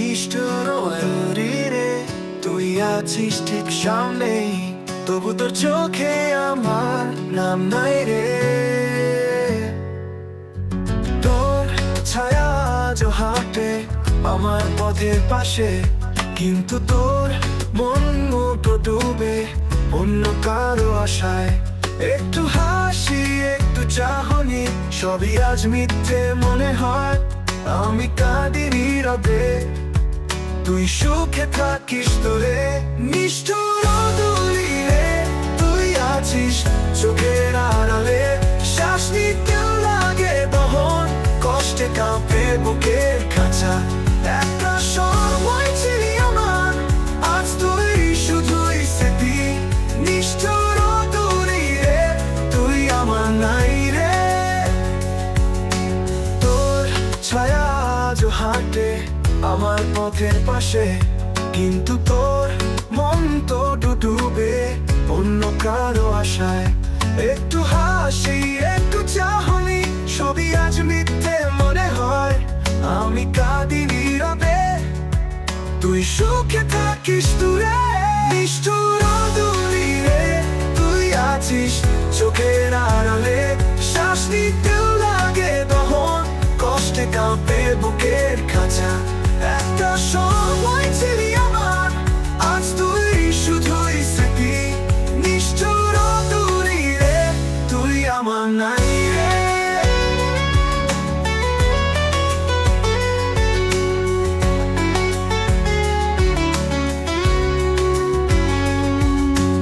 নিষ্ঠুর রে, তুই আছিস ঠিক সামনেই, তবু তোর চোখে আমার নাম নাই রে। তোর ছায়া আজ হাঁটে আমার পথের পাশে, কিন্তু তোর মন মুটো ডুবে অন্য কারো আশায়। একটু হাসি একটু চাহনি সবই আজ মিথ্যে মনে হয়। আমি কাঁদি নীরবে, তুই সুখে থাকিস তোরে। নিষ্ঠুর অদূরে রে, তুই আছিস চোখের আড়ালে, শ্বাস নিতেও লাগে দহন, কষ্টে কাঁপে বুকের খাঁচা। একটা সময় ছিলি আমার, আজ তুই শুধুই স্মৃতি। নিষ্ঠুর অদূরে রে, তুই আমার নাই রে। তোর ছায়া আজ হাঁটে আমার পথের পাশে, কিন্তু তোর মন তো ডুবে অন্য কারো আশায়। একটু হাসি একটু চাহনি সবই আজ মিথ্যে মনে হয়। আমি কাঁদি নীরবে, তুই সুখে থাকিস দূরে। নিষ্ঠুর অদূরে রে, তুই আছিস চোখের আড়ালে, শ্বাস নিতেও লাগে দহন, কষ্টে কাঁপে বুকের খাঁচা। একটা সময় ছিলি আমার, আজ তুই শুধুই স্মৃতি। নিষ্ঠুর অদূরে রে, তুই আমার নাই রে।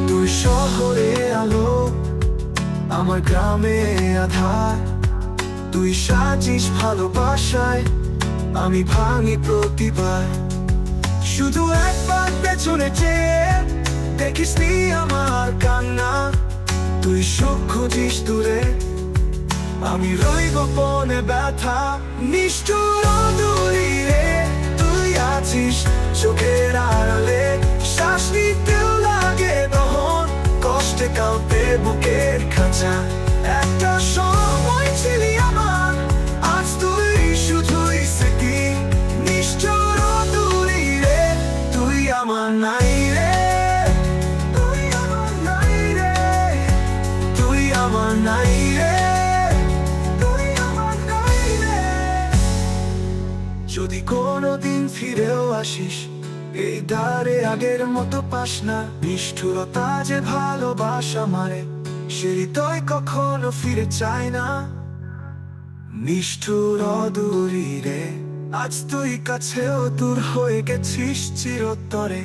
তুই শহরে আলো, আমার গ্রামে আধার। তুই সাজিস ভালোবাসায়, আমি ভাঙি প্রতিবার। শুধু একবার পেছনে চেয়ে দেখিস নি আমার কান্না। তুই সুখ খুঁজিস দূরে, আমি রই গোপনে ব্যথা। নিষ্ঠুর অদূরে রে, তুই আছিস চোখের আড়ালে, শ্বাস নিতেও লাগে দহন, কষ্টে কাঁপে বুকের খাঁচা। একটা সময় ছিলি আমার, আজ তুই শুধুই স্মৃতি। নিষ্ঠুর অদূরে রে, তুই আমার নাই রে। তুই আমার নাই রে, তুই আমার নাই রে, তুই আমার নাই রে। যদি কোনোদিন ফিরেও আসিস, এই দ্বারে আগের মতো পাস না। নিষ্ঠুরতা যে ভালোবাসা মারে, সে হৃদয় কখনো ফিরে চায় না। নিষ্ঠুর অদূরে রে, আজ তুই কাছেও দূর হয়ে গেছিস চিরতরে।